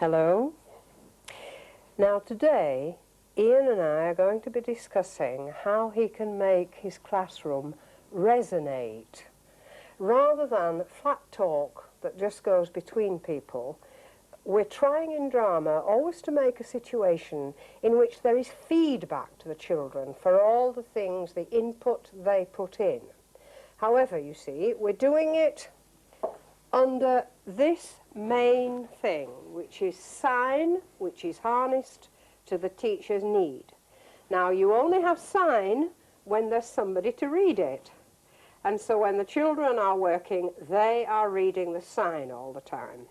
Hello. Now today, Ian and I are going to be discussing how he can make his classroom resonate. Rather than flat talk that just goes between people, we're trying in drama always to make a situation in which there is feedback to the children for all the things, the input they put in. However, you see, we're doing it under this main thing, which is sign, which is harnessed to the teacher's need. Now, you only have sign when there's somebody to read it. And so when the children are working, they are reading the sign all the time.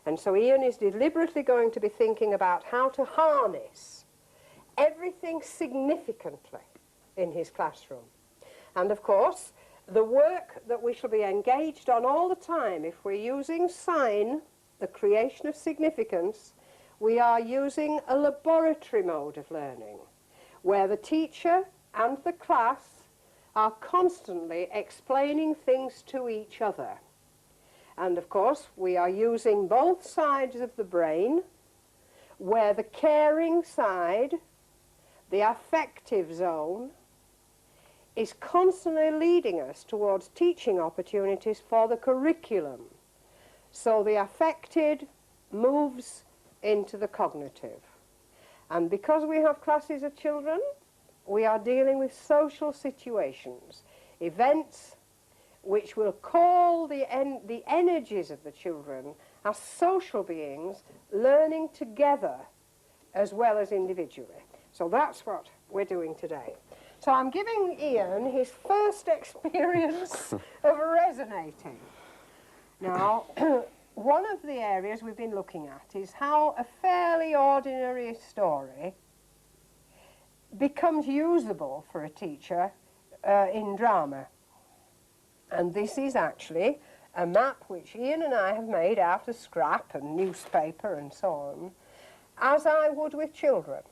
And so Ian is deliberately going to be thinking about how to harness everything significantly in his classroom. And of course, the work that we shall be engaged on all the time, if we're using sign, the creation of significance, we are using a laboratory mode of learning, where the teacher and the class are constantly explaining things to each other. And of course, we are using both sides of the brain, where the caring side, the affective zone, is constantly leading us towards teaching opportunities for the curriculum. So the affected moves into the cognitive. And because we have classes of children, we are dealing with social situations, events which will call the energies of the children as social beings learning together as well as individually. So that's what we're doing today. So I'm giving Ian his first experience of resonating. Now, one of the areas we've been looking at is how a fairly ordinary story becomes usable for a teacher in drama. And this is actually a map which Ian and I have made out of scrap and newspaper and so on, as I would with children.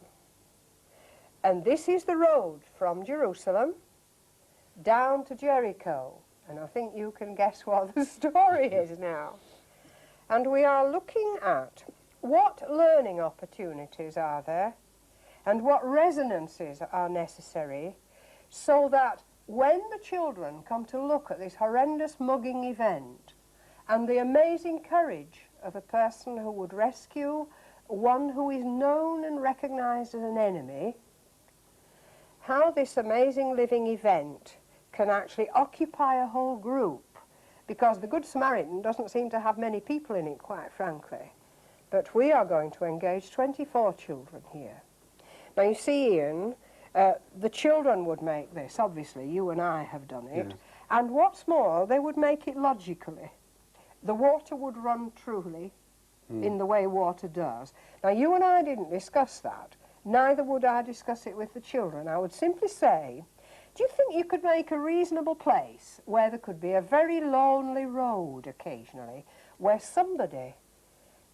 And this is the road from Jerusalem down to Jericho. And I think you can guess what the story is now. And we are looking at what learning opportunities are there and what resonances are necessary so that when the children come to look at this horrendous mugging event and the amazing courage of a person who would rescue one who is known and recognized as an enemy, how this amazing living event can actually occupy a whole group, because the Good Samaritan doesn't seem to have many people in it, quite frankly. But we are going to engage 24 children here. Now you see, Ian, the children would make this, obviously, you and I have done it, yes. And what's more, they would make it logically. The water would run truly in the way water does. Now you and I didn't discuss that. Neither would I discuss it with the children. I would simply say, do you think you could make a reasonable place where there could be a very lonely road occasionally, where somebody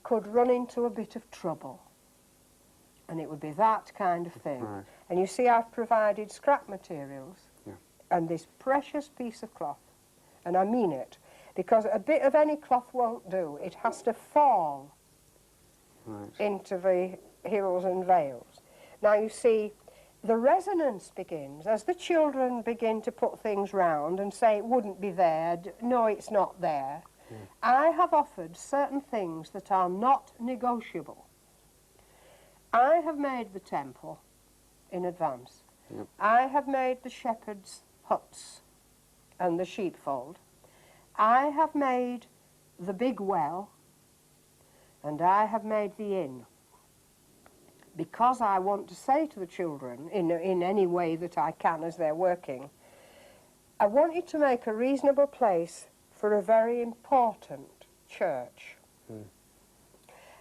could run into a bit of trouble? And it would be that kind of thing. Right. And you see, I've provided scrap materials and this precious piece of cloth. And I mean it, because a bit of any cloth won't do. It has to fall into the hills and vales. Now you see, the resonance begins as the children begin to put things round and say it wouldn't be there, no, it's not there. I have offered certain things that are not negotiable. I have made the temple in advance. I have made the shepherds' huts and the sheepfold. I have made the big well, and I have made the inn. Because I want to say to the children, in any way that I can as they're working, I want you to make a reasonable place for a very important church.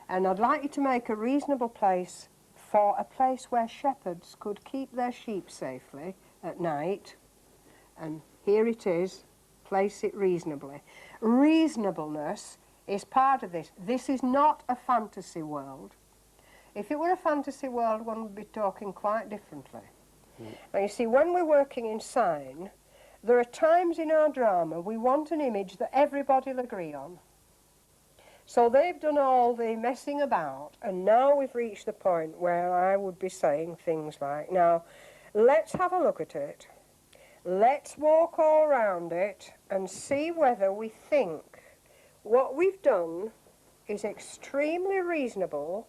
And I'd like you to make a reasonable place for a place where shepherds could keep their sheep safely at night. And here it is, place it reasonably. Reasonableness is part of this. This is not a fantasy world. If it were a fantasy world, one would be talking quite differently. Now, you see, when we're working in sign, there are times in our drama we want an image that everybody will agree on. So they've done all the messing about, and now we've reached the point where I would be saying things like, now, let's have a look at it. Let's walk all around it and see whether we think what we've done is extremely reasonable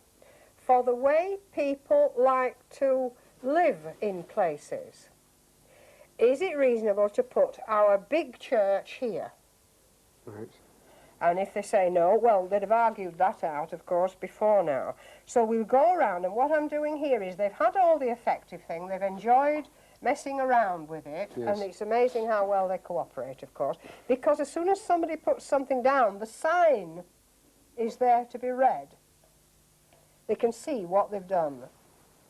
for the way people like to live in places. Is it reasonable to put our big church here? Right. And if they say no, well, they'd have argued that out, of course, before now. So we'll go around, and what I'm doing here is they've had all the effective thing, they've enjoyed messing around with it, Yes. and it's amazing how well they cooperate, of course, because as soon as somebody puts something down, the sign is there to be read. They can see what they've done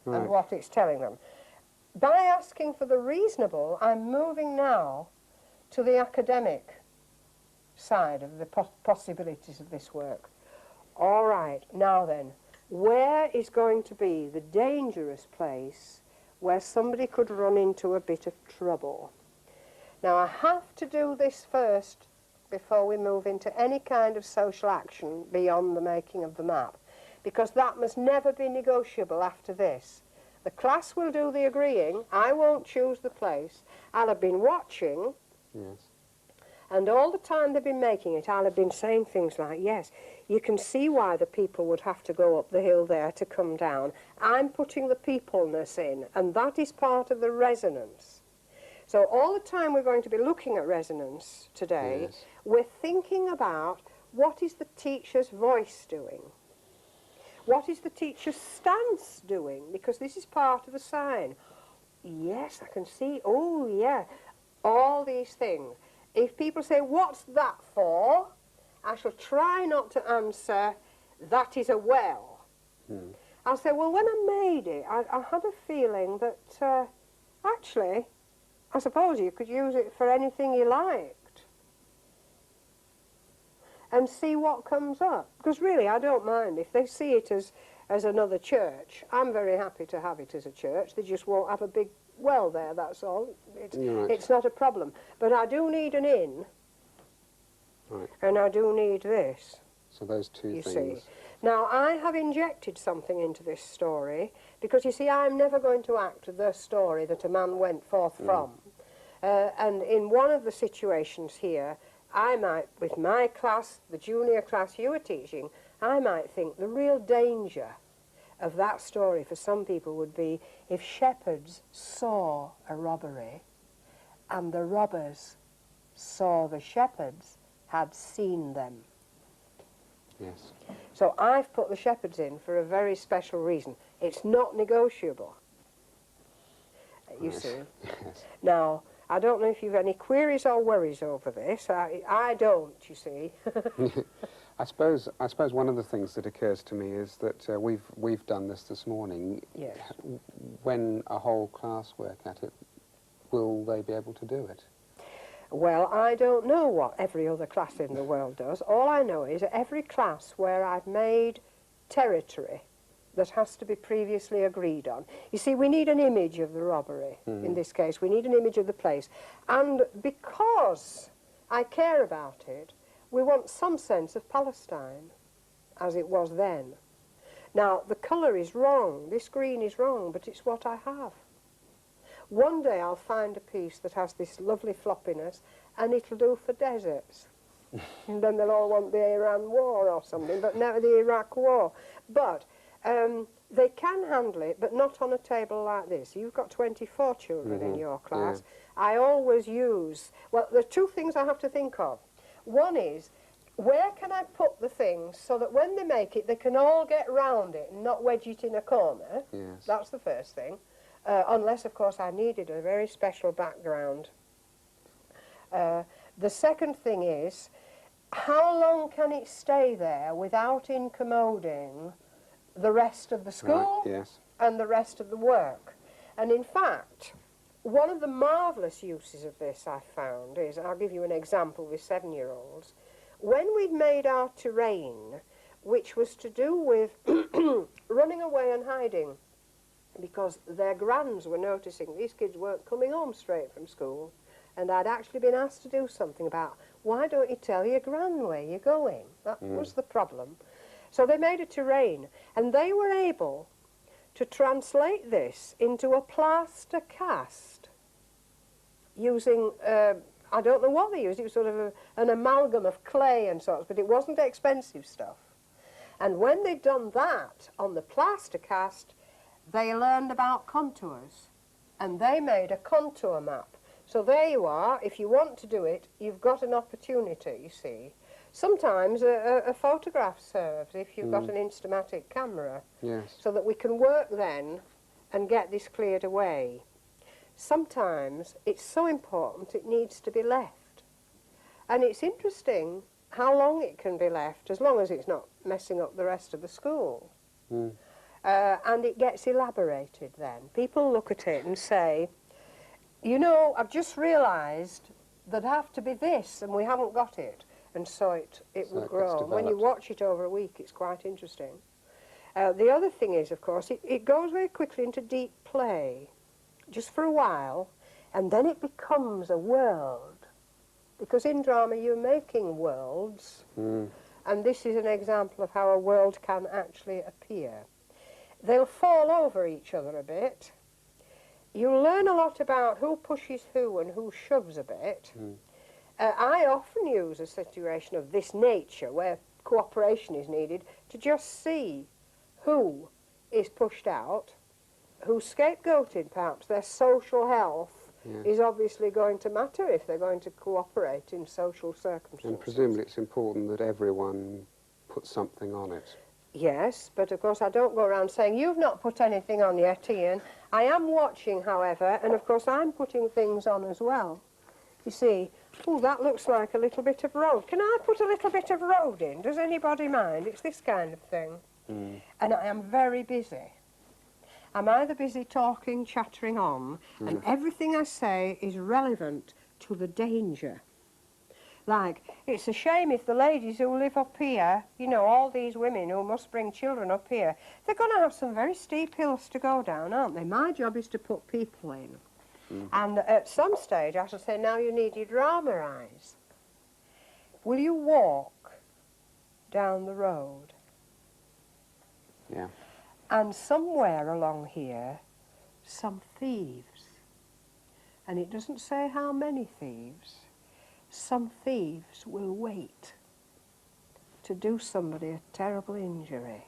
Right. and what it's telling them. By asking for the reasonable, I'm moving now to the academic side of the possibilities of this work. All right, now then, where is going to be the dangerous place where somebody could run into a bit of trouble? Now, I have to do this first before we move into any kind of social action beyond the making of the map, because that must never be negotiable after this. The class will do the agreeing. I won't choose the place. I'll have been watching. Yes. And all the time they've been making it, I'll have been saying things like, yes, you can see why the people would have to go up the hill there to come down. I'm putting the peopleness in, and that is part of the resonance. So all the time we're going to be looking at resonance today, Yes. we're thinking about what is the teacher's voice doing? What is the teacher's stance doing? Because this is part of the sign. Yes, I can see, oh yeah, all these things. If people say, what's that for? I shall try not to answer, that is a well. I'll say, well, when I made it, I had a feeling that, actually, I suppose you could use it for anything you liked. And see what comes up. Because really, I don't mind. If they see it as another church, I'm very happy to have it as a church. They just won't have a big well there, that's all. Right. It's not a problem. But I do need an inn, Right. and I do need this, So those two you things. see. Now, I have injected something into this story, because, you see, I'm never going to act the story that a man went forth from. And in one of the situations here, I might, with my class, the junior class you were teaching, I might think the real danger of that story for some people would be if shepherds saw a robbery and the robbers saw the shepherds had seen them. Yes. So I've put the shepherds in for a very special reason. It's not negotiable, you Yes. see. Yes. Now, I don't know if you've any queries or worries over this. I don't, you see. I suppose one of the things that occurs to me is that we've done this morning. Yes. When a whole class work at it, will they be able to do it? Well, I don't know what every other class in the world does. All I know is every class where I've made territory that has to be previously agreed on. You see, we need an image of the robbery, in this case. We need an image of the place. And because I care about it, we want some sense of Palestine, as it was then. Now, the colour is wrong. This green is wrong, but it's what I have. One day I'll find a piece that has this lovely floppiness, and it'll do for deserts. And then they'll all want the Iran war or something, but never the Iraq war. But they can handle it, but not on a table like this. You've got 24 children in your class. Yeah. I always use, well, there are two things I have to think of. One is, where can I put the things so that when they make it, they can all get round it and not wedge it in a corner? Yes. That's the first thing. Unless, of course, I needed a very special background. The second thing is, how long can it stay there without incommoding the rest of the school Right. Yes. and the rest of the work? And in fact, one of the marvellous uses of this I found is, I'll give you an example with 7-year-olds. When we'd made our terrain, which was to do with running away and hiding, because their grands were noticing these kids weren't coming home straight from school, and I'd actually been asked to do something about why don't you tell your gran where you're going? That was the problem. So they made a terrain, and they were able to translate this into a plaster cast using, I don't know what they used, it was sort of an amalgam of clay and sorts, but it wasn't expensive stuff. And when they'd done that on the plaster cast, they learned about contours, and they made a contour map. So there you are. If you want to do it, you've got an opportunity, you see. Sometimes a photograph serves if you've got an Instamatic camera, Yes. so that we can work then and get this cleared away. Sometimes it's so important it needs to be left. And it's interesting how long it can be left, as long as it's not messing up the rest of the school. And it gets elaborated then. People look at it and say, you know, I've just realised there'd have to be this and we haven't got it. And so it So will it gets grow. When you developed. watch it over a week, it's quite interesting. The other thing is, of course, it goes very quickly into deep play, just for a while, and then it becomes a world. Because in drama you're making worlds, and this is an example of how a world can actually appear. They'll fall over each other a bit. You'll learn a lot about who pushes who and who shoves a bit. I often use a situation of this nature, where cooperation is needed, to just see who is pushed out, who's scapegoated perhaps. Their social health is obviously going to matter if they're going to cooperate in social circumstances. And presumably it's important that everyone puts something on it. Yes, but of course I don't go around saying, you've not put anything on yet, Ian. I am watching, however, and of course I'm putting things on as well. You see, oh, that looks like a little bit of road. Can I put a little bit of road in? Does anybody mind? It's this kind of thing. And I am very busy. I'm either busy talking, chattering on, and everything I say is relevant to the danger. Like, it's a shame if the ladies who live up here, you know, all these women who must bring children up here, they're going to have some very steep hills to go down, aren't they? My job is to put people in. And at some stage I shall say, now you need your drama eyes. Will you walk down the road? Yeah. And somewhere along here, some thieves. And it doesn't say how many thieves. Some thieves will wait to do somebody a terrible injury.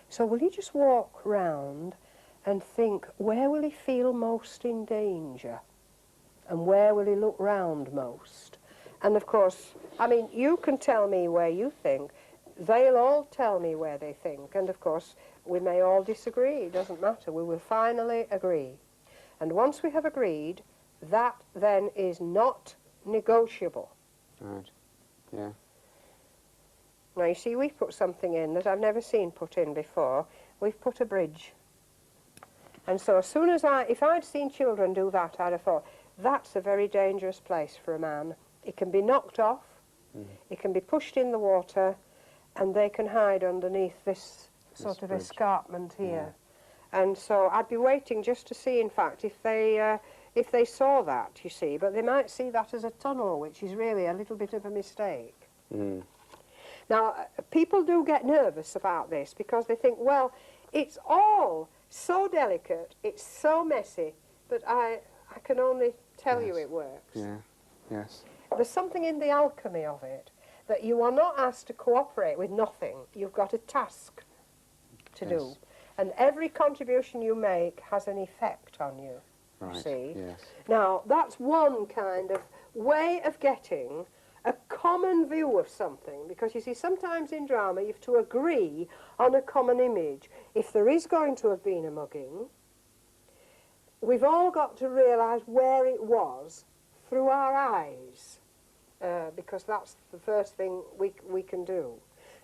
So will you just walk round and think, where will he feel most in danger? And where will he look round most? And of course, I mean, you can tell me where you think. They'll all tell me where they think. And of course, we may all disagree. It doesn't matter. We will finally agree. And once we have agreed, that then is not negotiable. Right. Yeah. Now, you see, we've put something in that I've never seen put in before. We've put a bridge. And so as soon as if I'd seen children do that, I'd have thought, that's a very dangerous place for a man. It can be knocked off, it can be pushed in the water, and they can hide underneath this sort of bridge. escarpment here. And so I'd be waiting just to see, in fact, if they saw that, you see. But they might see that as a tunnel, which is really a little bit of a mistake. Now, people do get nervous about this because they think, well, it's all so delicate, it's so messy, but I can only tell you it works. Yeah. Yes. There's something in the alchemy of it, that you are not asked to cooperate with nothing. You've got a task to do. And every contribution you make has an effect on you, Right. you see. Yes. Now, that's one kind of way of getting a common view of something, because you see, sometimes in drama you have to agree on a common image. If there is going to have been a mugging, we've all got to realise where it was through our eyes, because that's the first thing we can do.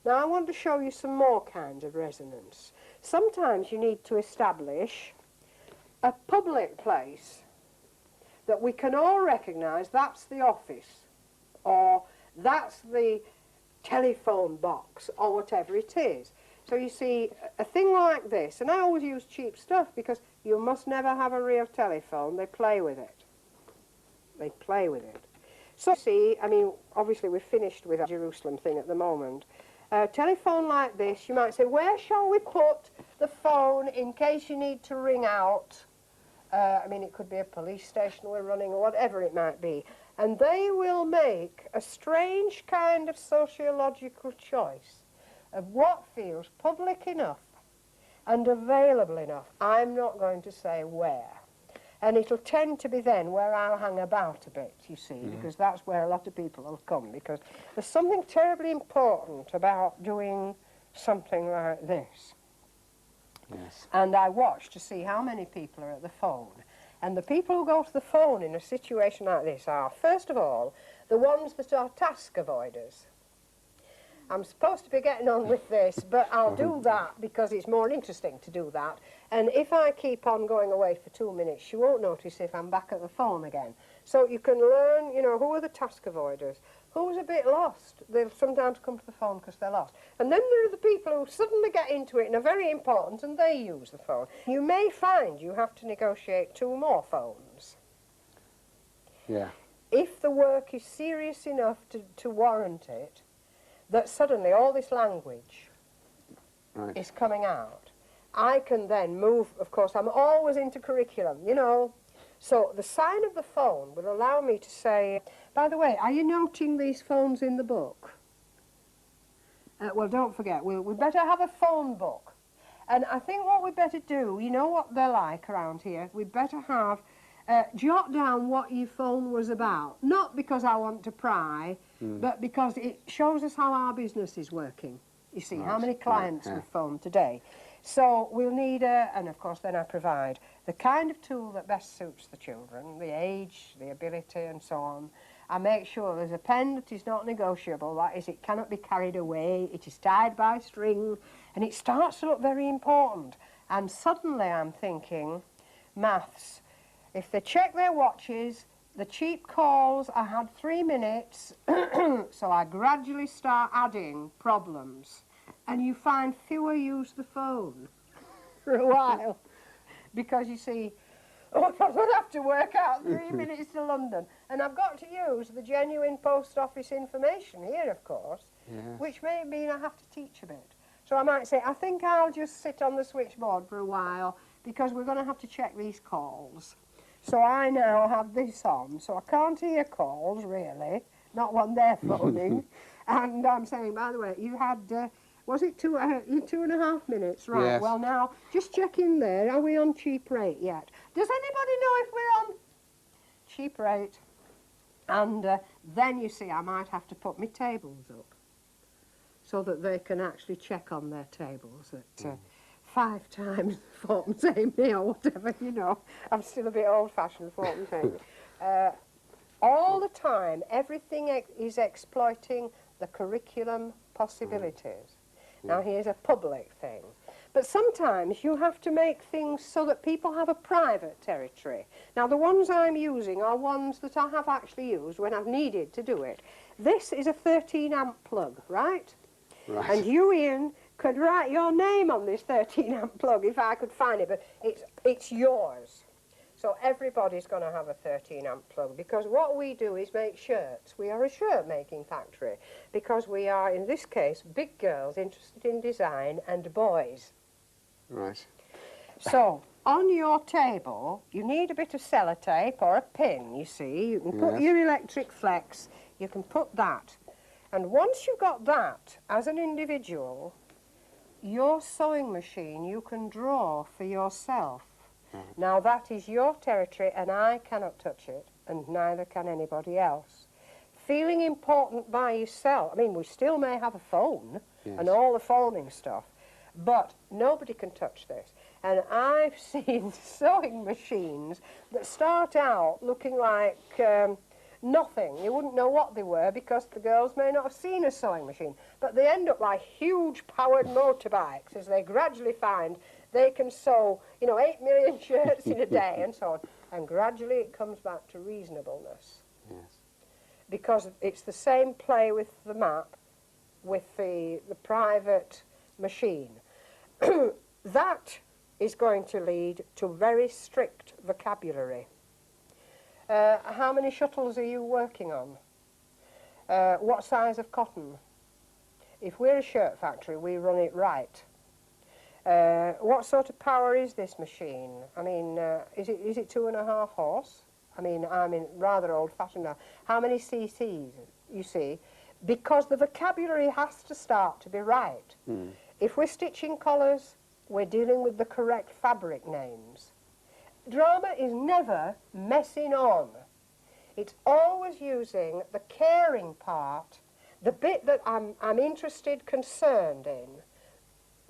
Now, I want to show you some more kinds of resonance. Sometimes you need to establish a public place that we can all recognise, that's the office, or that's the telephone box, or whatever it is. So you see, a thing like this, and I always use cheap stuff because you must never have a real telephone. They play with it. They play with it. So see, I mean, obviously we're finished with our Jerusalem thing at the moment. Telephone like this, you might say, where shall we put the phone in case you need to ring out? I mean, it could be a police station we're running or whatever it might be. And they will make a strange kind of sociological choice of what feels public enough and available enough. I'm not going to say where. And it'll tend to be then where I'll hang about a bit, you see, because that's where a lot of people will come, because there's something terribly important about doing something like this. Yes. And I watch to see how many people are at the phone. And the people who go to the phone in a situation like this are, first of all, the ones that are task avoiders. I'm supposed to be getting on with this, but I'll do that because it's more interesting to do that. And if I keep on going away for 2 minutes, you won't notice if I'm back at the phone again. So you can learn, you know, who are the task avoiders, who's a bit lost. They'll sometimes come to the phone because they're lost. And then there are the people who suddenly get into it and are very important and they use the phone. You may find you have to negotiate 2 more phones. Yeah. If the work is serious enough to warrant it, that suddenly all this language is coming out. I can then move, of course, I'm always into curriculum, you know. So the sign of the phone will allow me to say, by the way, are you noting these phones in the book? Well, don't forget, we'd better have a phone book. And I think what we'd better do, you know what they're like around here, we'd better have, jot down what your phone was about. Not because I want to pry, but because it shows us how our business is working. You see, how many clients we've phoned today. So we'll need and of course then I provide the kind of tool that best suits the children, the age, the ability and so on. I make sure there's a pen that is not negotiable, that is, it cannot be carried away, it is tied by string, and it starts to look very important. And suddenly I'm thinking, maths, if they check their watches, the cheap calls, I had 3 minutes, so I gradually start adding problems. And you find fewer use the phone for a while. Because you see, oh, I would have to work out 3 minutes to London. And I've got to use the genuine post office information here, of course, which may mean I have to teach a bit. So I might say, I think I'll just sit on the switchboard for a while because we're going to have to check these calls. So I now have this on, so I can't hear calls, really, not when they're phoning. And I'm saying, by the way, you had, was it 2.5 minutes? Right, yes. Well, now, just check in there. Are we on cheap rate yet? Does anybody know if we're on cheap rate? And then, you see, I might have to put my tables up so that they can actually check on their tables at 5 times 4.8 or whatever, you know. I'm still a bit old-fashioned, 4.8. All the time, everything is exploiting the curriculum possibilities. Now, here's a public thing. But sometimes you have to make things so that people have a private territory. Now, the ones I'm using are ones that I have actually used when I've needed to do it. This is a 13-amp plug, right? Right. And you, Ian, could write your name on this 13-amp plug if I could find it, but it's yours. So everybody's going to have a 13-amp plug, because what we do is make shirts. We are a shirt-making factory, because we are, in this case, big girls interested in design and boys. Right. So, on your table, you need a bit of sellotape or a pin, you see. You can put your electric flex, you can put that. And once you've got that, as an individual, your sewing machine you can draw for yourself. Now that is your territory and I cannot touch it, and neither can anybody else. Feeling important by yourself, I mean, we still may have a phone and all the phoning stuff, but nobody can touch this. And I've seen sewing machines that start out looking like nothing. You wouldn't know what they were because the girls may not have seen a sewing machine, but they end up like huge powered motorbikes as they gradually find they can sew, you know, 8 million shirts in a day and so on. And gradually it comes back to reasonableness. Yes. Because it's the same play with the map, with the private machine. That is going to lead to very strict vocabulary. How many shuttles are you working on? what size of cotton. If we're a shirt factory, we run it right. What sort of power is this machine? I mean, is it 2.5 horse? I mean, I'm rather old-fashioned now. How many cc's, you see? Because the vocabulary has to start to be right. If we're stitching collars, we're dealing with the correct fabric names. Drama is never messing on. It's always using the caring part, the bit that I'm interested, concerned in,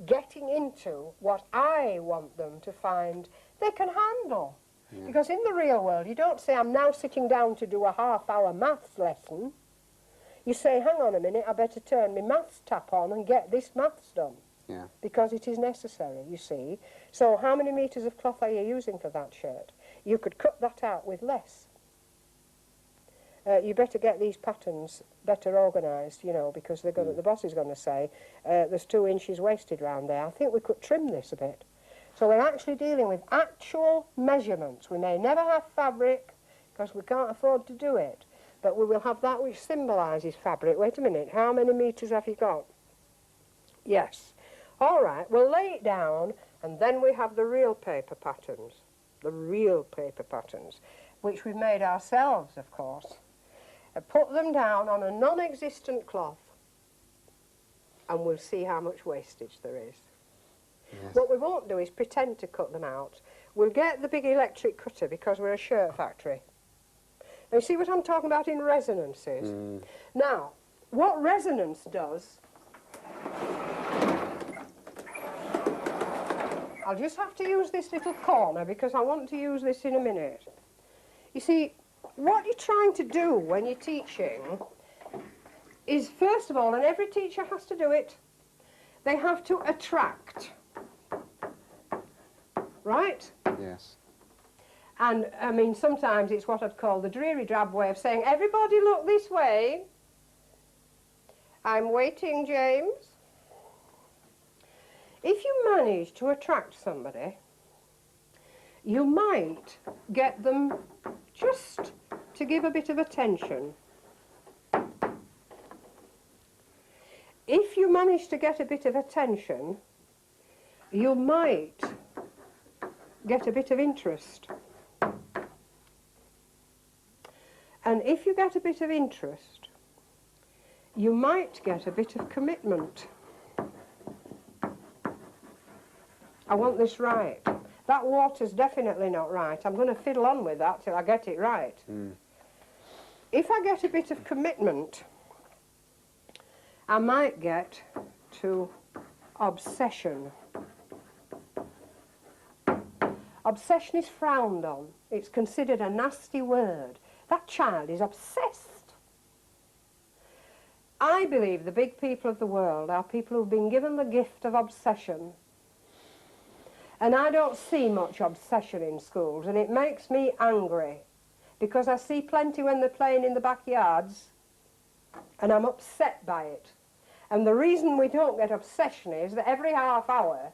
getting into what I want them to find they can handle. Yeah. Because in the real world, you don't say, I'm now sitting down to do a half-hour maths lesson. You say, hang on a minute, I better turn my maths tap on and get this maths done. Yeah. Because it is necessary, you see. So how many metres of cloth are you using for that shirt? You could cut that out with less. You better get these patterns better organised, you know, because they're the boss is going to say, there's 2 inches wasted round there. I think we could trim this a bit. So we're actually dealing with actual measurements. We may never have fabric, because we can't afford to do it, but we will have that which symbolises fabric. Wait a minute, how many metres have you got? Yes. All right, we'll lay it down, and then we have the real paper patterns. The real paper patterns, which we've made ourselves, of course. Put them down on a non-existent cloth, and we'll see how much wastage there is. Yes. What we won't do is pretend to cut them out. We'll get the big electric cutter because we're a shirt factory. Now, you see what I'm talking about in resonances? Now, what resonance does... I'll just have to use this little corner because I want to use this in a minute. You see, what you're trying to do when you're teaching is, first of all, and every teacher has to do it, they have to attract. Right? Yes. And, I mean, sometimes it's what I'd call the dreary drab way of saying, everybody look this way. I'm waiting, James. If you manage to attract somebody, you might get them just to give a bit of attention. If you manage to get a bit of attention, you might get a bit of interest. And if you get a bit of interest, you might get a bit of commitment. I want this right. That water's definitely not right. I'm going to fiddle on with that till I get it right. If I get a bit of commitment, I might get to obsession. Obsession is frowned on. It's considered a nasty word. That child is obsessed. I believe the big people of the world are people who've been given the gift of obsession. And I don't see much obsession in schools, and it makes me angry, because I see plenty when they're playing in the backyards, and I'm upset by it. And the reason we don't get obsession is that every half hour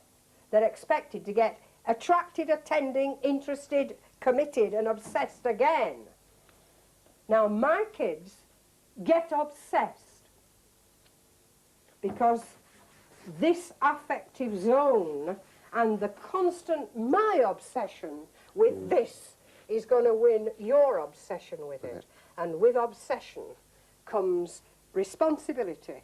they're expected to get attracted, attending, interested, committed, and obsessed again. Now, my kids get obsessed because this affective zone and the constant my obsession with this is going to win your obsession with it. And with obsession comes responsibility.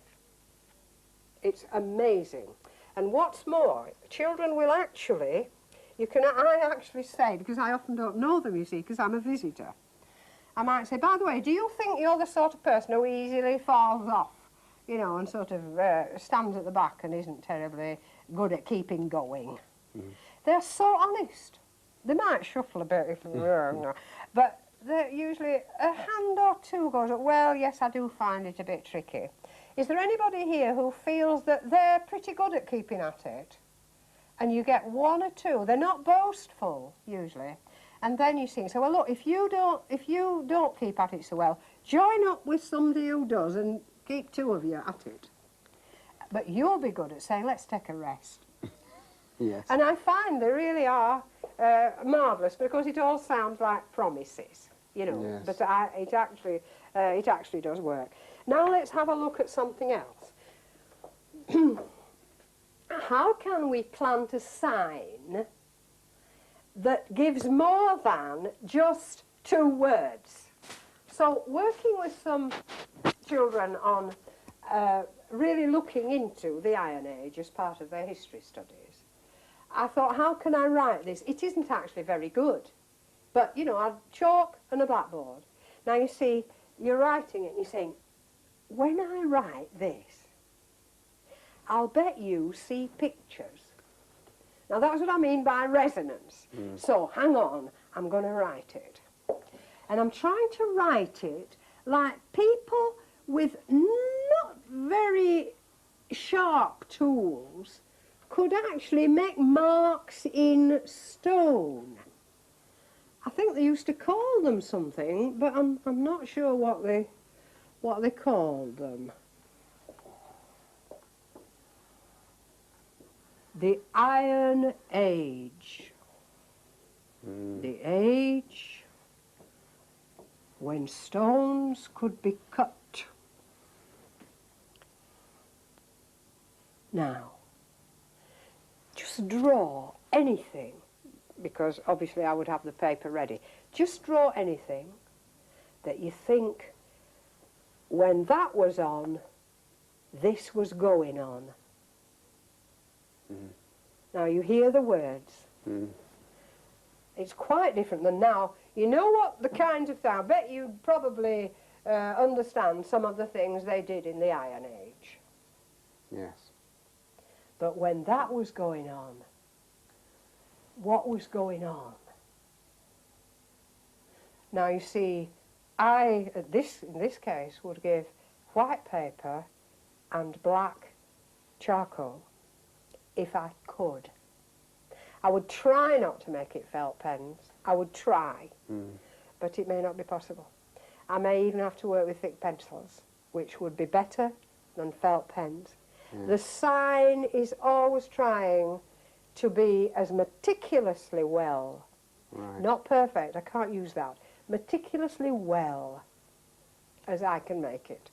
It's amazing. And what's more, children will actually, I actually say, because I often don't know them, you see, because I'm a visitor, I might say, by the way, do you think you're the sort of person who easily falls off, you know, and sort of stands at the back and isn't terribly good at keeping going? They're so honest. They might shuffle a bit, if but they're usually a hand or two goes, well, yes, I do find it a bit tricky. Is there anybody here who feels that they're pretty good at keeping at it? And you get one or two. They're not boastful, usually. And then you see, so, well, look, if you don't keep at it so well, join up with somebody who does and keep 2 of you at it. But you'll be good at saying, let's take a rest. Yes. And I find they really are marvellous, because it all sounds like promises, you know. Yes. But it actually does work. Now let's have a look at something else. How can we plant a sign that gives more than just 2 words? So working with some children on really looking into the Iron Age as part of their history studies, I thought, how can I write this? It isn't actually very good, but, you know, I'd chalk and a blackboard. Now, you see, you're writing it and you're saying, when I write this, I'll bet you see pictures. Now, that's what I mean by resonance. So, hang on, I'm going to write it. And I'm trying to write it like people with not very sharp tools could actually make marks in stone. I think they used to call them something, but I'm not sure what they called them. The Iron Age. The age when stones could be cut. Now, just draw anything, because obviously I would have the paper ready. Just draw anything that you think, when that was on, this was going on. Now you hear the words. It's quite different than now. You know what the kinds of things, I bet you probably understand some of the things they did in the Iron Age. Yes. But when that was going on, what was going on? Now you see, I, in this case, would give white paper and black charcoal, if I could. I would try not to make it felt pens. I would try, but it may not be possible. I may even have to work with thick pencils, which would be better than felt pens. The sign is always trying to be as meticulously well, not perfect, I can't use that, meticulously well as I can make it.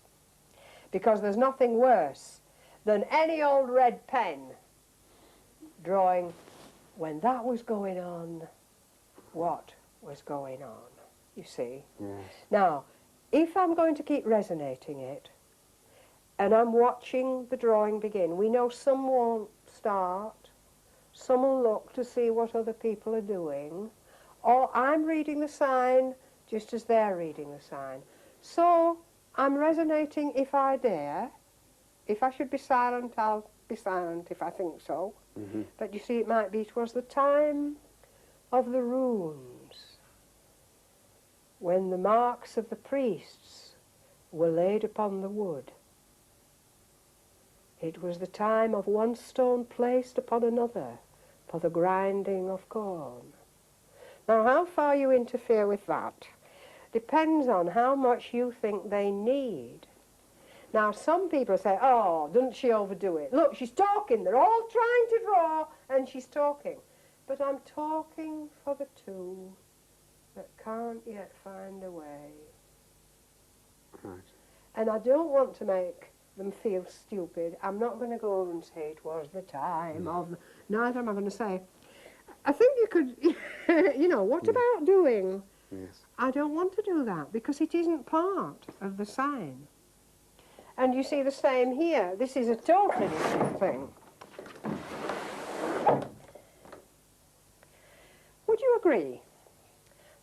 Because there's nothing worse than any old red pen drawing, when that was going on, what was going on, you see. Yes. Now, if I'm going to keep resonating it, and I'm watching the drawing begin, we know some won't start, some will look to see what other people are doing, or I'm reading the sign just as they're reading the sign. So I'm resonating if I dare. If I should be silent, I'll be silent if I think so. But you see, it might be 'twas the time of the runes, when the marks of the priests were laid upon the wood. It was the time of one stone placed upon another for the grinding of corn. Now, how far you interfere with that depends on how much you think they need. Now, some people say, oh, doesn't she overdo it? Look, she's talking. They're all trying to draw, and she's talking. But I'm talking for the two that can't yet find a way. Right. And I don't want to make them feel stupid. I'm not going to go over and say it was the time of... Neither am I going to say, I think you could, you know, what about doing? Yes. I don't want to do that because it isn't part of the sign. And you see the same here. This is a totally different thing. Would you agree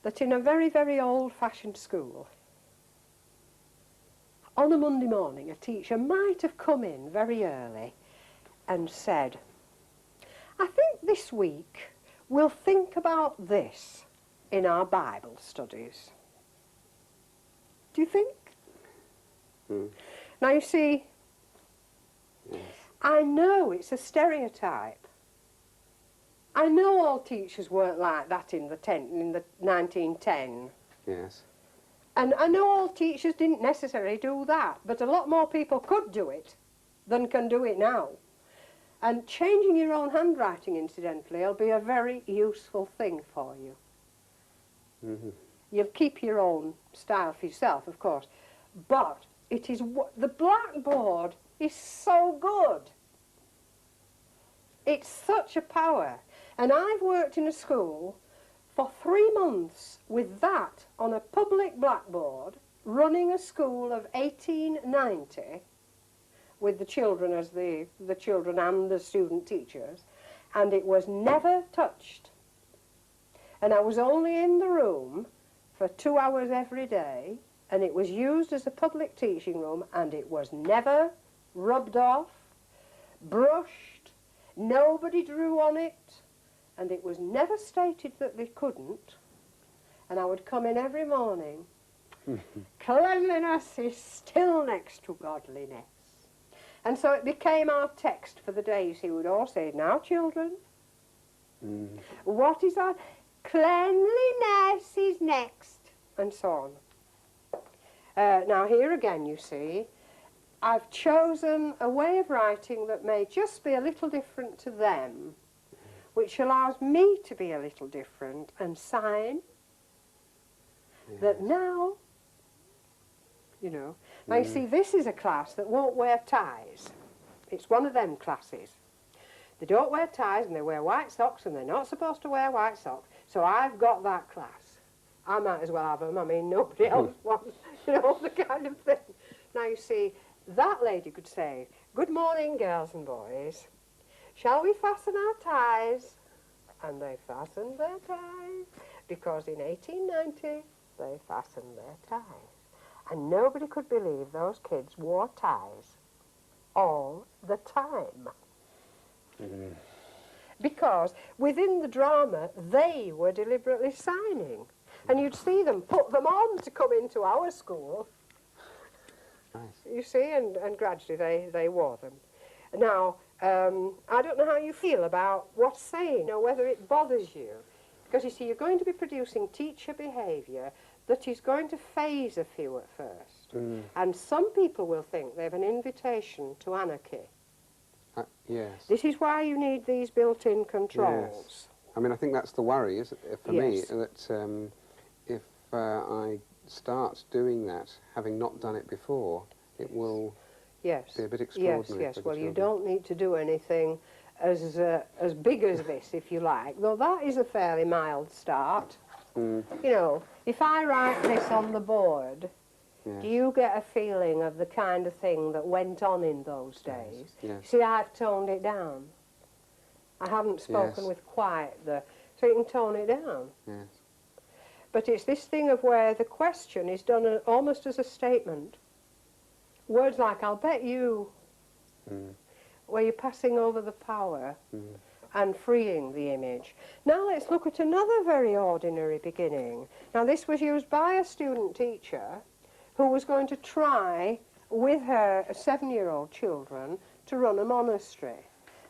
that in a very, very old-fashioned school, on a Monday morning, a teacher might have come in very early and said, I think this week we'll think about this in our Bible studies. Do you think? Now you see, I know it's a stereotype. I know all teachers weren't like that in the 1910. Yes. And I know all teachers didn't necessarily do that, but a lot more people could do it than can do it now. And changing your own handwriting, incidentally, will be a very useful thing for you. You'll keep your own style for yourself, of course, but It is the blackboard is so good. It's such a power. And I've worked in a school for 3 months with that on a public blackboard, running a school of 1890 with the children as the children and the student teachers, and it was never touched. And I was only in the room for 2 hours every day, and it was used as a public teaching room, and it was never rubbed off, brushed, nobody drew on it, and it was never stated that they couldn't. And I would come in every morning. Cleanliness is still next to godliness. And so it became our text for the day. You see, we'd all say, now children, what is our... Cleanliness is next, and so on. Now here again, you see, I've chosen a way of writing that may just be a little different to them, which allows me to be a little different and sign that now, you know. Now you see, this is a class that won't wear ties. It's one of them classes. They don't wear ties and they wear white socks, and they're not supposed to wear white socks. So I've got that class. I might as well have them. I mean, nobody else wants, you know, the kind of thing. Now you see, that lady could say, good morning, girls and boys. Shall we fasten our ties? And they fastened their ties, because in 1890 they fastened their ties. And nobody could believe those kids wore ties all the time. Because within the drama, they were deliberately signing. And you'd see them put them on to come into our school. Nice. You see, and gradually they wore them. Now, I don't know how you feel about what's saying, or whether it bothers you. Because you see, you're going to be producing teacher behaviour that is going to phase a few at first. And some people will think they have an invitation to anarchy. Yes. This is why you need these built-in controls. Yes. I mean, I think that's the worry, is it, for Yes. me, that if I start doing that, having not done it before, it will Yes. be a bit extraordinary. Yes. For the Well, you children. don't need to do anything as big as this, if you like. Though that is a fairly mild start. You know, if I write this on the board, Yes. do you get a feeling of the kind of thing that went on in those days? Yes. See, I've toned it down. I haven't spoken Yes. with quite the... So you can tone it down. Yes. But it's this thing of where the question is done almost as a statement. Words like, I'll bet you, where you're passing over the power and freeing the image. Now let's look at another very ordinary beginning. Now this was used by a student teacher who was going to try, with her 7-year-old children, to run a monastery.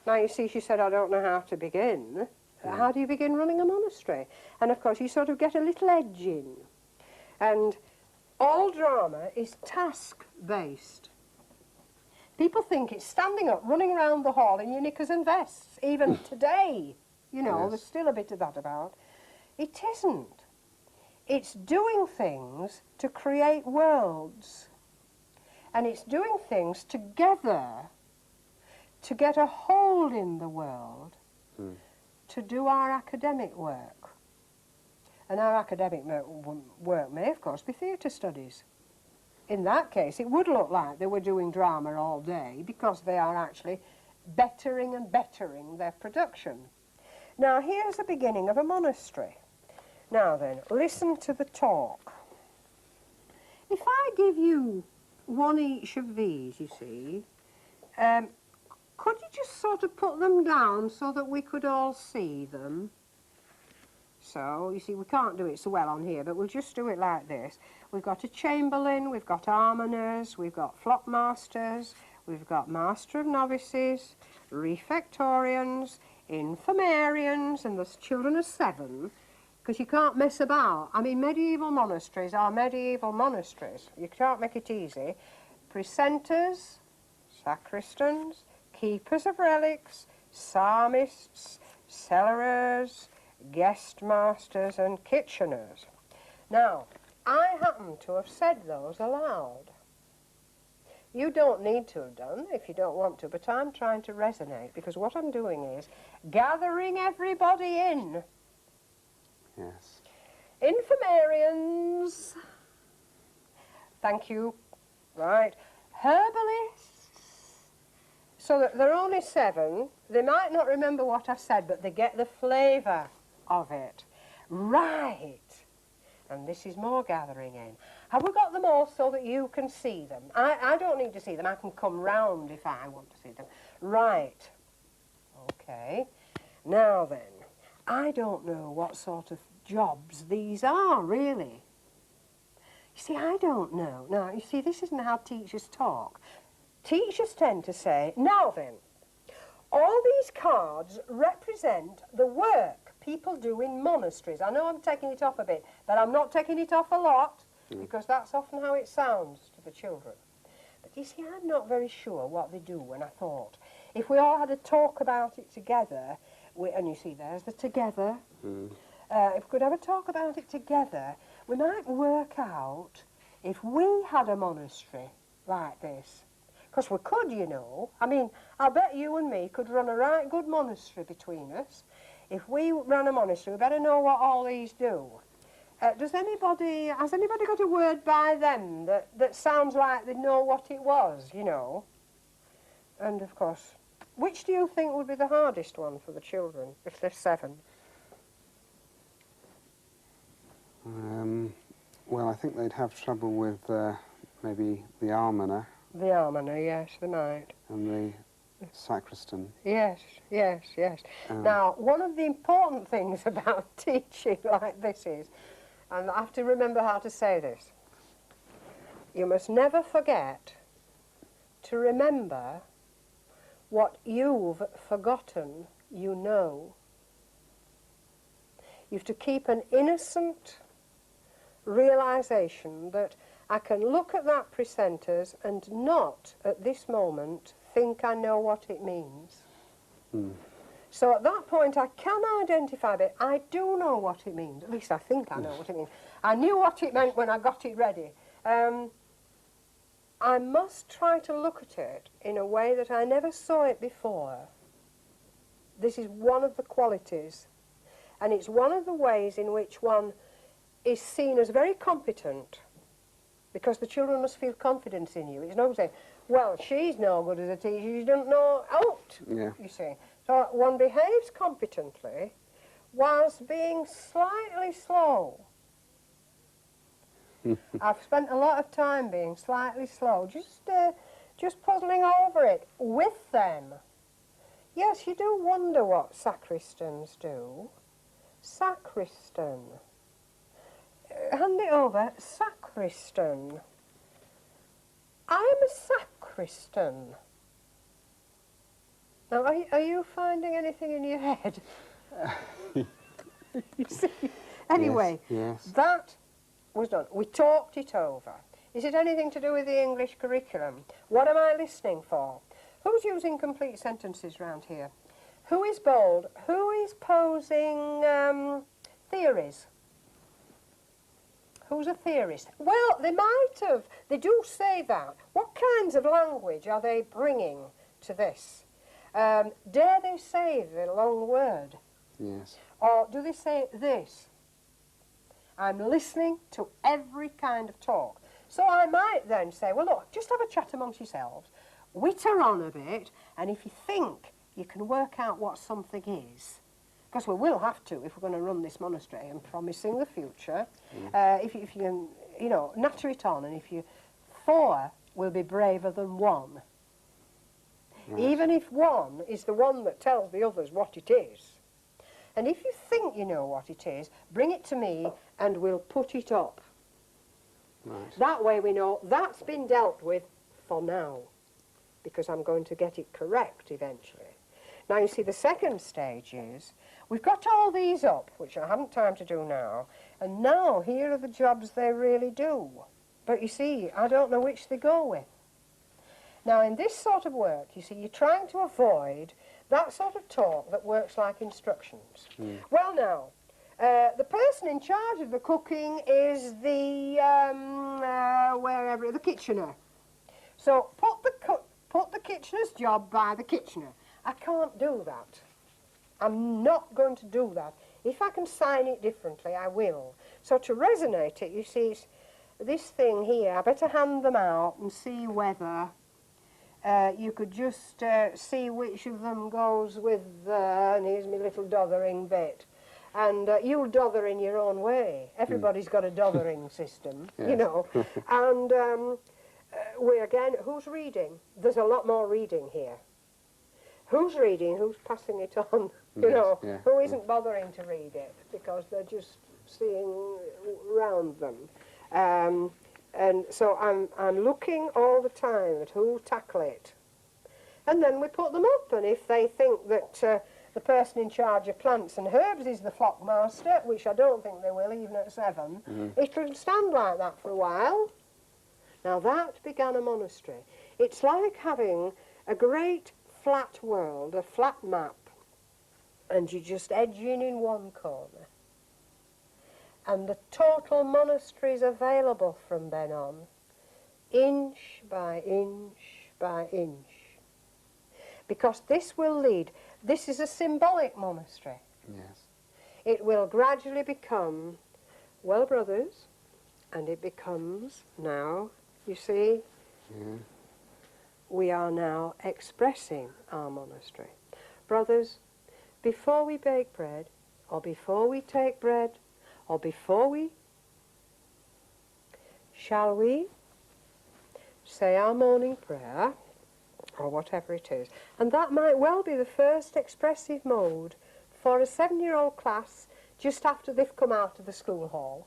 Now you see, she said, I don't know how to begin. How do you begin running a monastery? And of course you sort of get a little edge in. And all drama is task-based. People think it's standing up, running around the hall in your knickers and vests. Even today, you know, Yes. there's still a bit of that about. It isn't. It's doing things to create worlds. And it's doing things together to get a hold in the world, to do our academic work. And our academic work may, of course, be theatre studies. In that case, it would look like they were doing drama all day, because they are actually bettering and bettering their production. Now, here's the beginning of a monastery. Now then, listen to the talk. If I give you one each of these, you see, could you just sort of put them down so that we could all see them? So, you see, we can't do it so well on here, but we'll just do it like this. We've got a chamberlain, we've got almoners, we've got flock masters, we've got master of novices, refectorians, infirmarians, and there's children of 7, because you can't mess about. I mean, medieval monasteries are medieval monasteries. You can't make it easy. Precentors, sacristans, keepers of relics, psalmists, cellarers, guest masters and kitcheners. Now, I happen to have said those aloud. You don't need to have done if you don't want to, but I'm trying to resonate because what I'm doing is gathering everybody in. Yes. Infirmarians. Thank you. Right. Herbalists. So that there are only 7. They might not remember what I've said, but they get the flavour of it. Right. And this is more gathering in. Have we got them all so that you can see them? I don't need to see them. I can come round if I want to see them. Right. Okay. Now then, I don't know what sort of jobs these are, really. You see, I don't know. Now, you see, this isn't how teachers talk. Teachers tend to say, now then, all these cards represent the work people do in monasteries. I know I'm taking it off a bit, but I'm not taking it off a lot, because that's often how it sounds to the children. But you see, I'm not very sure what they do, and I thought, if we all had a talk about it together, and you see there's the together, if we could have a talk about it together, we might work out if we had a monastery like this. Because we could, you know. I mean, I bet you and me could run a right good monastery between us. If we ran a monastery, we better know what all these do. Has anybody got a word by them that sounds like they know what it was, you know? And, of course, which do you think would be the hardest one for the children, if they're 7? Well, I think they'd have trouble with maybe the almoner. The almoner, yes, they might. And the sacristan. Yes, yes, yes. Now, one of the important things about teaching like this is, and I have to remember how to say this, you must never forget to remember what you've forgotten you know. You have to keep an innocent realisation that I can look at that presenters and not, at this moment, think I know what it means. So at that point I can identify it. I do know what it means. At least I think I know what it means. I knew what it meant when I got it ready. I must try to look at it in a way that I never saw it before. This is one of the qualities. And it's one of the ways in which one is seen as very competent, because the children must feel confidence in you. It's not saying, well, she's no good as a teacher, she doesn't know out, you see. So one behaves competently whilst being slightly slow. I've spent a lot of time being slightly slow, just puzzling over it with them. Yes, you do wonder what sacristans do. Sacristan. Hand it over. Sacristan. I'm a sacristan. Now, are you finding anything in your head? You see? Anyway, yes. That was done. We talked it over. Is it anything to do with the English curriculum? What am I listening for? Who's using complete sentences round here? Who is bold? Who is posing theories? Who's a theorist? Well, they might have. They do say that. What kinds of language are they bringing to this? Dare they say the long word? Yes. Or do they say this? I'm listening to every kind of talk. So I might then say, well, look, just have a chat amongst yourselves, witter on a bit, and if you think you can work out what something is, because we will have to if we're going to run this monastery and promising the future, if you can, you know, natter it on, and if you, 4 will be braver than 1. Right. Even if 1 is the one that tells the others what it is. And if you think you know what it is, bring it to me and we'll put it up. Right. That way we know that's been dealt with for now, because I'm going to get it correct eventually. Now you see, the second stage is, we've got all these up, which I haven't time to do now, and now here are the jobs they really do. But you see, I don't know which they go with. Now in this sort of work, you see, you're trying to avoid that sort of talk that works like instructions. Well now, the person in charge of the cooking is the, the kitchener. So put Kitchener's job by the Kitchener. I can't do that. I'm not going to do that. If I can sign it differently, I will. So to resonate it, you see, it's this thing here, I better hand them out and see whether you could just see which of them goes with and here's my little dothering bit. And you'll dother in your own way. Everybody's got a dothering system, you know. And we again, who's reading? There's a lot more reading here. Who's reading? Who's passing it on? You know, who isn't bothering to read it because they're just seeing round them. And so I'm looking all the time at who'll tackle it. And then we put them up, and if they think that the person in charge of plants and herbs is the flock master, which I don't think they will, even at 7, it'll stand like that for a while. Now that began a monastery. It's like having a great flat world, a flat map, and you just edge in one corner. And the total monastery is available from then on, inch by inch by inch. Because this will lead, this is a symbolic monastery. Yes. It will gradually become, well, brothers, and it becomes now, you see, we are now expressing our monastery. Brothers, before we bake bread, or before we take bread, or before we, shall we say our morning prayer, or whatever it is. And that might well be the first expressive mode for a 7-year-old class just after they've come out of the school hall.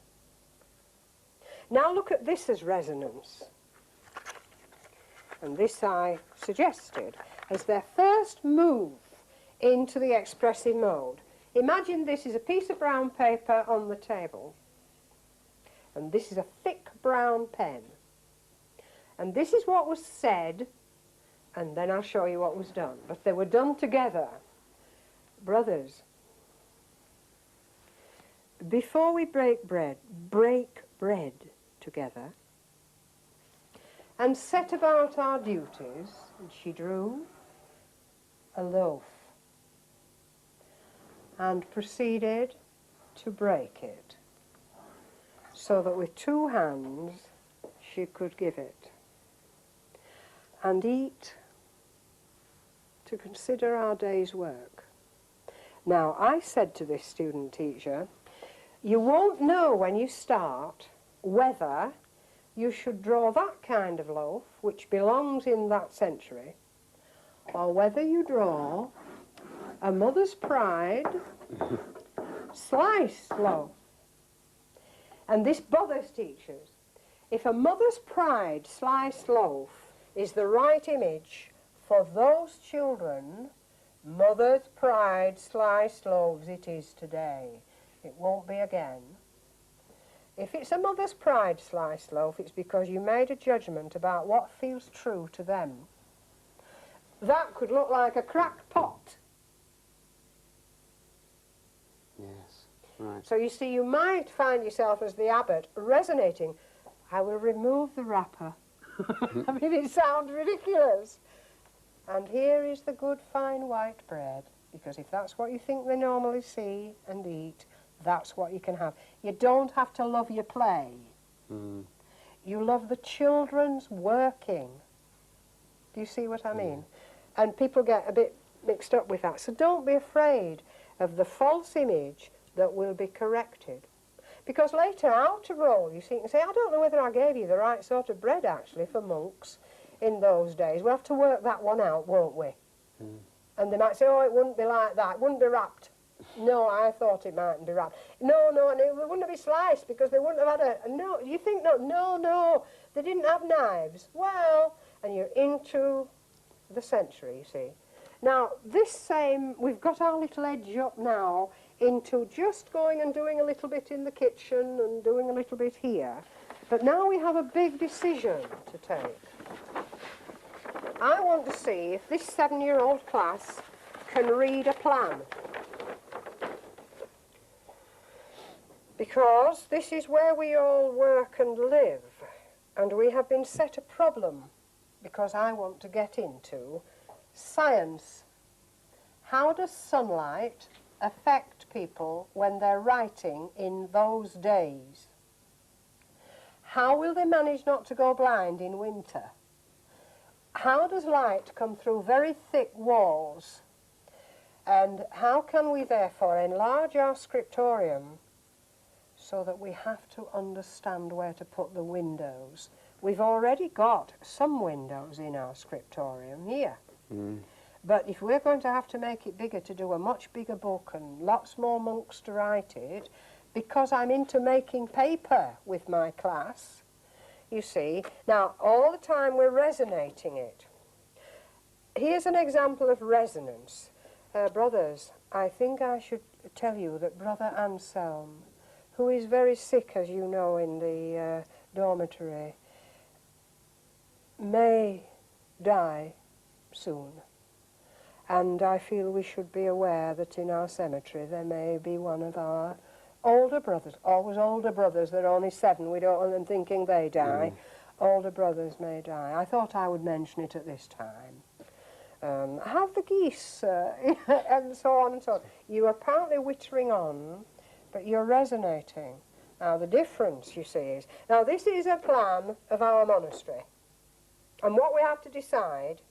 Now look at this as resonance. And this I suggested as their first move into the expressive mode. Imagine this is a piece of brown paper on the table. And this is a thick brown pen. And this is what was said, and then I'll show you what was done. But they were done together. Brothers, before we break bread together, and set about our duties, and she drew a loaf and proceeded to break it, so that with 2 hands she could give it, and eat to consider our day's work. Now, I said to this student teacher, you won't know when you start whether you should draw that kind of loaf, which belongs in that century, or whether you draw a mother's pride sliced loaf. And this bothers teachers. If a mother's pride sliced loaf is the right image for those children, mother's pride sliced loaves it is today. It won't be again. If it's a mother's pride sliced loaf, it's because you made a judgment about what feels true to them. That could look like a cracked pot. Yes, right. So you see, you might find yourself as the abbot resonating, I will remove the wrapper. I mean, it sounds ridiculous. And here is the good fine white bread, because if that's what you think they normally see and eat, that's what you can have. You don't have to love your play. You love the children's working. Do you see what I mean? And people get a bit mixed up with that. So don't be afraid of the false image that will be corrected. Because later, how to roll, you see, you can say, I don't know whether I gave you the right sort of bread, actually, for monks in those days. We'll have to work that one out, won't we? And they might say, oh, it wouldn't be like that. It wouldn't be wrapped. No, I thought it mightn't be wrapped. No, and it wouldn't be sliced because they wouldn't have had a... No, you think not? No, they didn't have knives. Well, and you're into the century, you see. Now, this same, we've got our little edge up now into just going and doing a little bit in the kitchen and doing a little bit here. But now we have a big decision to take. I want to see if this 7-year-old class can read a plan. Because this is where we all work and live, and we have been set a problem because I want to get into science. How does sunlight affect people when they're writing in those days? How will they manage not to go blind in winter? How does light come through very thick walls? And how can we therefore enlarge our scriptorium so that we have to understand where to put the windows? We've already got some windows in our scriptorium here. But if we're going to have to make it bigger to do a much bigger book and lots more monks to write it, because I'm into making paper with my class, you see. Now, all the time we're resonating it. Here's an example of resonance. Brothers, I think I should tell you that Brother Anselm, who is very sick, as you know, in the dormitory, may die soon. And I feel we should be aware that in our cemetery there may be one of our older brothers, always older brothers, they're only 7, we don't want them thinking they die. Older brothers may die. I thought I would mention it at this time. Have the geese, and so on and so on. You are apparently wittering on, but you're resonating. Now the difference, you see, is, now this is a plan of our monastery. And what we have to decide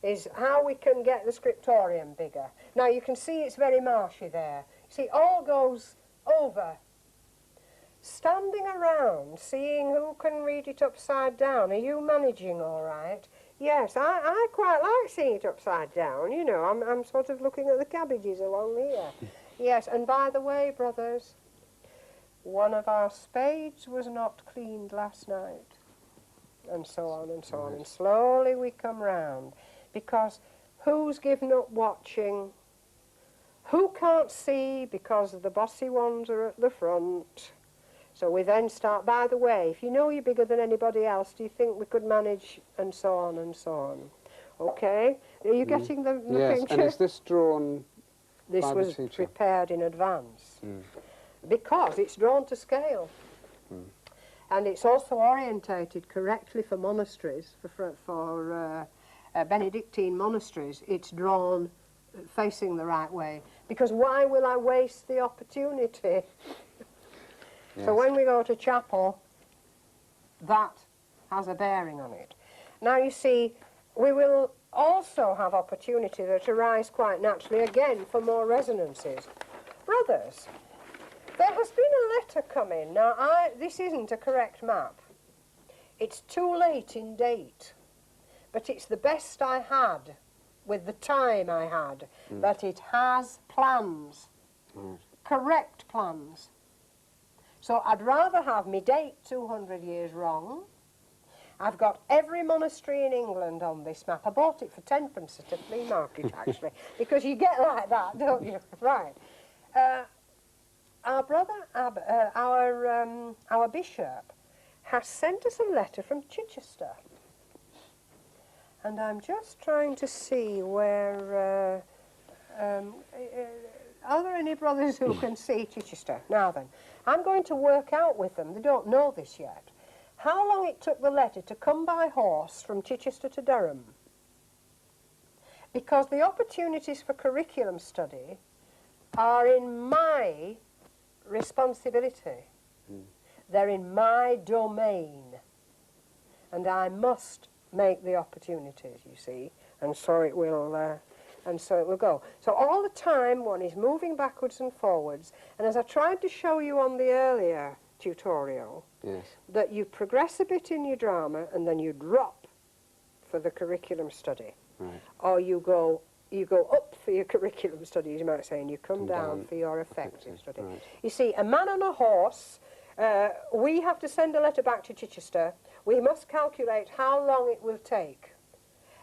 is how we can get the scriptorium bigger. Now you can see it's very marshy there. See, all goes over. Standing around, seeing who can read it upside down. Are you managing all right? Yes, I quite like seeing it upside down. You know, I'm sort of looking at the cabbages along here. Yes, and by the way, brothers, one of our spades was not cleaned last night. And so on and so on. And slowly we come round. Because who's given up watching? Who can't see because the bossy ones are at the front? So we then start, by the way, if you know you're bigger than anybody else, do you think we could manage, and so on and so on? Okay? Are you getting the yes, picture? and is this drawn This by was the teacher? prepared in advance. Because it's drawn to scale. And it's also orientated correctly for monasteries, for Benedictine monasteries. It's drawn facing the right way. Because why will I waste the opportunity? Yes. So when we go to chapel, that has a bearing on it. Now you see, we will also have opportunity that arise quite naturally again for more resonances. Brothers, there has been a letter come in. Now, this isn't a correct map. It's too late in date. But it's the best I had with the time I had. But it has plans. Correct plans. So I'd rather have me date 200 years wrong. I've got every monastery in England on this map. I bought it for 10p at a flea market, actually, because you get like that, don't you? Right. Our brother, our bishop, has sent us a letter from Chichester. And I'm just trying to see where... are there any brothers who can see Chichester? Now then, I'm going to work out with them, they don't know this yet, how long it took the letter to come by horse from Chichester to Durham. Because the opportunities for curriculum study are in my responsibility. They're in my domain. And I must make the opportunities, you see, and so it will go. So all the time one is moving backwards and forwards, and as I tried to show you on the earlier tutorial, Yes. that you progress a bit in your drama and then you drop for the curriculum study. Right. Or you go up for your curriculum studies, you might say, and you come down for your effective study. Right. You see, a man on a horse, we have to send a letter back to Chichester. We must calculate how long it will take.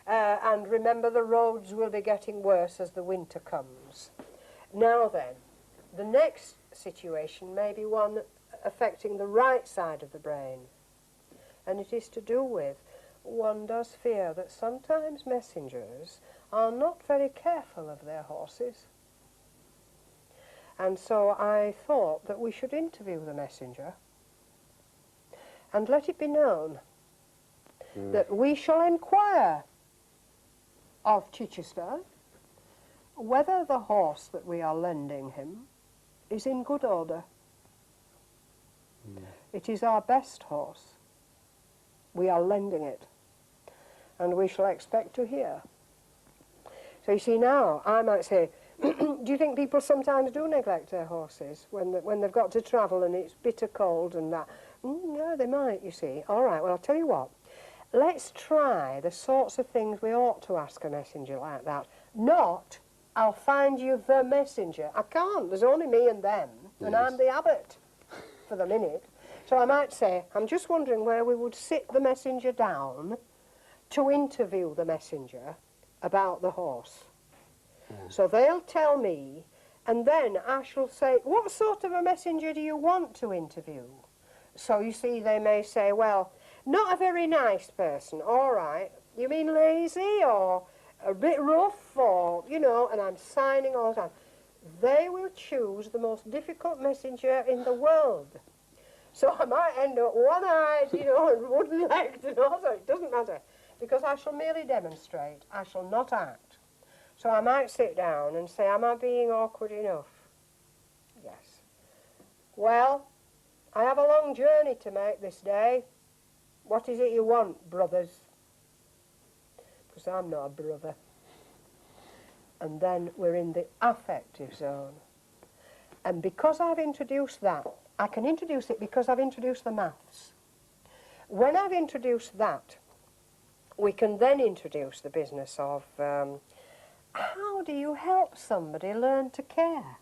And remember, the roads will be getting worse as the winter comes. Now then, the next situation may be one affecting the right side of the brain. And it is to do with, one does fear that sometimes messengers are not very careful of their horses. And so I thought that we should interview the messenger and let it be known that we shall inquire of Chichester whether the horse that we are lending him is in good order. It is our best horse. We are lending it, and we shall expect to hear. So you see, now I might say, do you think people sometimes do neglect their horses when they've got to travel and it's bitter cold and that? Yeah, they might, you see. All right, well, I'll tell you what. Let's try the sorts of things we ought to ask a messenger like that. Not, I'll find you the messenger. I can't. There's only me and them, and Yes. I'm the abbot for the minute. So I might say, I'm just wondering where we would sit the messenger down to interview the messenger about the horse. So they'll tell me, and then I shall say, what sort of a messenger do you want to interview? So you see, they may say, well, not a very nice person. All right, you mean lazy or a bit rough or, you know, and I'm signing all the time. They will choose the most difficult messenger in the world. So I might end up one-eyed, you know, and wooden-legged and all that. It doesn't matter, because I shall merely demonstrate. I shall not act. So I might sit down and say, am I being awkward enough? Yes. Well, I have a long journey to make this day. What is it you want, brothers? Because I'm not a brother. And then we're in the affective zone. And because I've introduced that, I can introduce it because I've introduced the maths. When I've introduced that, we can then introduce the business of how do you help somebody learn to care?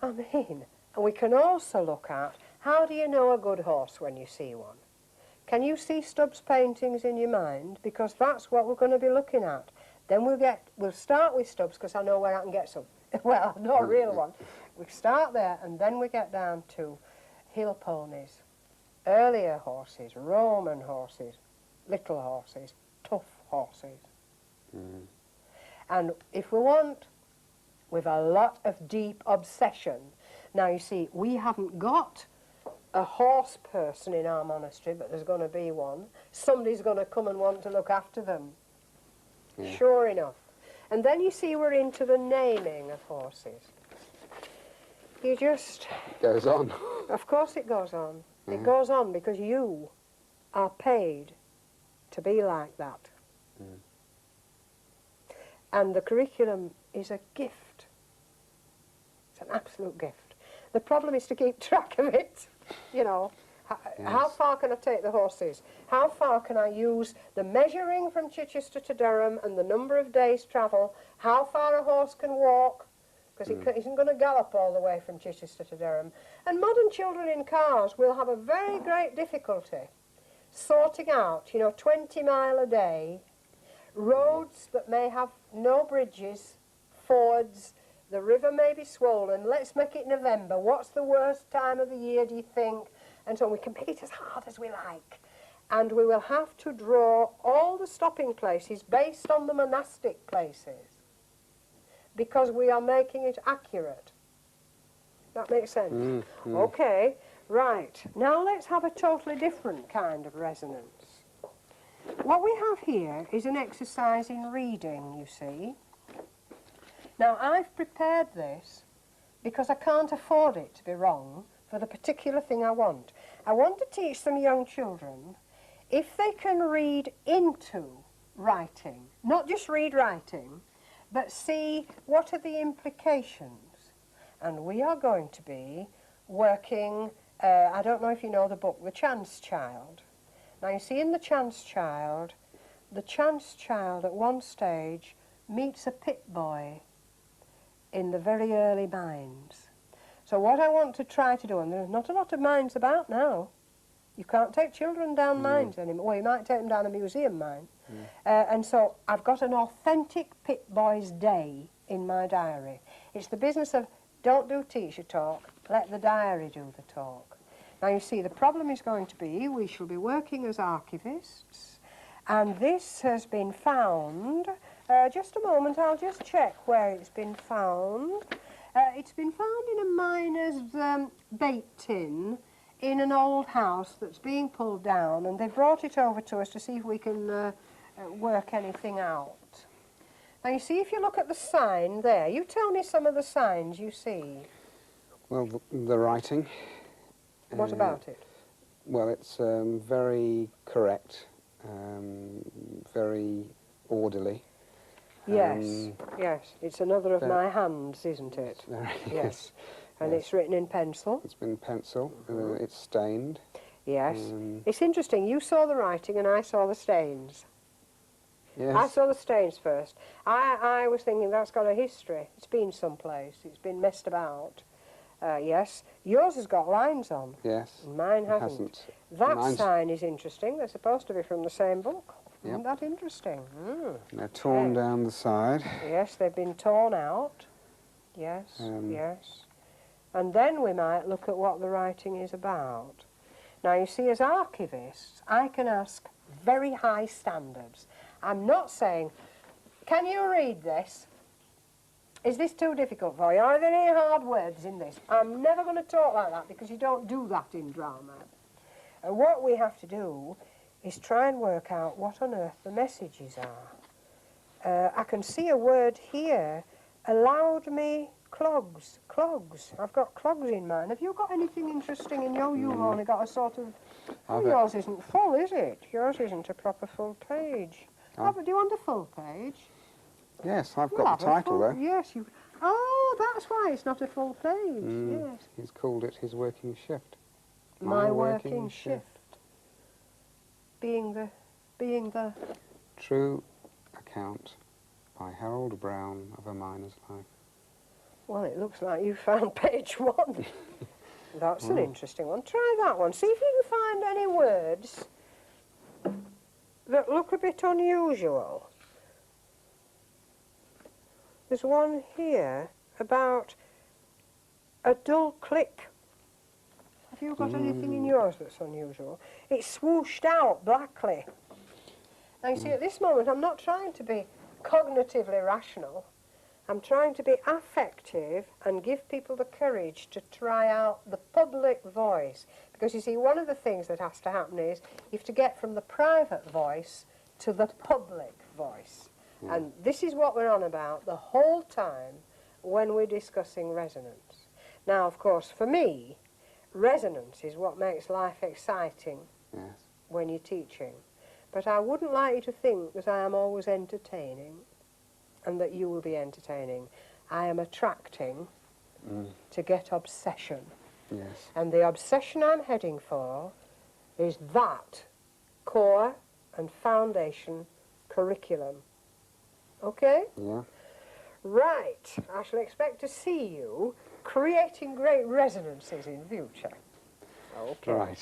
I mean, and we can also look at how do you know a good horse when you see one? Can you see Stubbs paintings in your mind? Because that's what we're going to be looking at. Then we'll start with Stubbs because I know where I can get some. Well, not a real one. We start there and then we get down to hill ponies, earlier horses, Roman horses, little horses, tough horses. And if we want, with a lot of deep obsession. Now, you see, we haven't got a horse person in our monastery, but there's going to be one. Somebody's going to come and want to look after them. Yeah. Sure enough. And then, you see, we're into the naming of horses. You just... It goes on. Of course it goes on. It goes on because you are paid to be like that. And the curriculum is a gift. It's an absolute gift. The problem is to keep track of it, you know. How far can I take the horses? How far can I use the measuring from Chichester to Durham and the number of days' travel? How far a horse can walk? Because he isn't going to gallop all the way from Chichester to Durham. And modern children in cars will have a very great difficulty sorting out, you know, 20 mile a day, roads that may have no bridges, fords, the river may be swollen. Let's make it November. What's the worst time of the year, do you think? And so we can make it as hard as we like. And we will have to draw all the stopping places based on the monastic places, because we are making it accurate. That makes sense? Okay, right. Now let's have a totally different kind of resonance. What we have here is an exercise in reading, you see. Now, I've prepared this because I can't afford it to be wrong for the particular thing I want. I want to teach some young children, if they can read into writing, not just read writing, but see what are the implications. And we are going to be working, I don't know if you know the book, The Chance Child. Now you see in The Chance Child at one stage meets a pit boy in the very early mines. So what I want to try to do, and there's not a lot of mines about now. You can't take children down mines anymore. Well, you might take them down a museum mine. And so I've got an authentic pit boy's day in my diary. It's the business of don't do teacher talk, let the diary do the talk. Now you see, the problem is going to be we shall be working as archivists, and this has been found, just a moment, I'll just check where it's been found. It's been found in a miner's bait tin in an old house that's being pulled down, and they brought it over to us to see if we can work anything out. Now, you see, if you look at the sign there, you tell me some of the signs you see. Well, the writing. What about it? Well, it's very correct, very orderly. Yes, yes. It's another of very- my hands, isn't it? Very, Yes. And yes. it's written in pencil. It's been pencil. It's stained. Yes. Um, It's interesting. You saw the writing and I saw the stains. Yes. I saw the stains first. I was thinking that's got a history. It's been someplace. It's been messed about. Yes. Yours has got lines on. Yes. Mine It hasn't. hasn't. That Mine's- sign is interesting. They're supposed to be from the same book. Yep. Isn't that interesting? They're torn Okay. down the side. Yes, they've been torn out. Yes, yes. And then we might look at what the writing is about. Now, you see, as archivists, I can ask very high standards. I'm not saying, can you read this? Is this too difficult for you? Are there any hard words in this? I'm never going to talk like that because you don't do that in drama. And what we have to do is try and work out what on earth the messages are. I can see a word here, allowed me clogs. Clogs. I've got clogs in mine. Have you got anything interesting in your? You've only got a sort of... Oh, yours isn't full, is it? Yours isn't a proper full page. Oh, but do you want a full page? Yes, I've We'll got the have a title full- though. Yes, you... Oh, that's why it's not a full page. Yes. He's called it his working shift. My working shift. Being the... True account by Harold Brown of a miner's life. Well, it looks like you found page 1. That's an interesting one. Try that one. See if you can find any words that look a bit unusual. There's one here about a dull click. Have you got anything in yours that's unusual? It's swooshed out blackly. Now, you see, at this moment, I'm not trying to be cognitively rational. I'm trying to be affective and give people the courage to try out the public voice. Because, you see, one of the things that has to happen is you have to get from the private voice to the public voice. Yeah. And this is what we're on about the whole time when we're discussing resonance. Now, of course, for me, resonance is what makes life exciting Yes. when you're teaching. But I wouldn't like you to think that I am always entertaining and that you will be entertaining. I am attracting to get obsession. Yes. And the obsession I'm heading for is that core and foundation curriculum. Okay? Yeah. Right. I shall expect to see you creating great resonances in future. Okay. Right.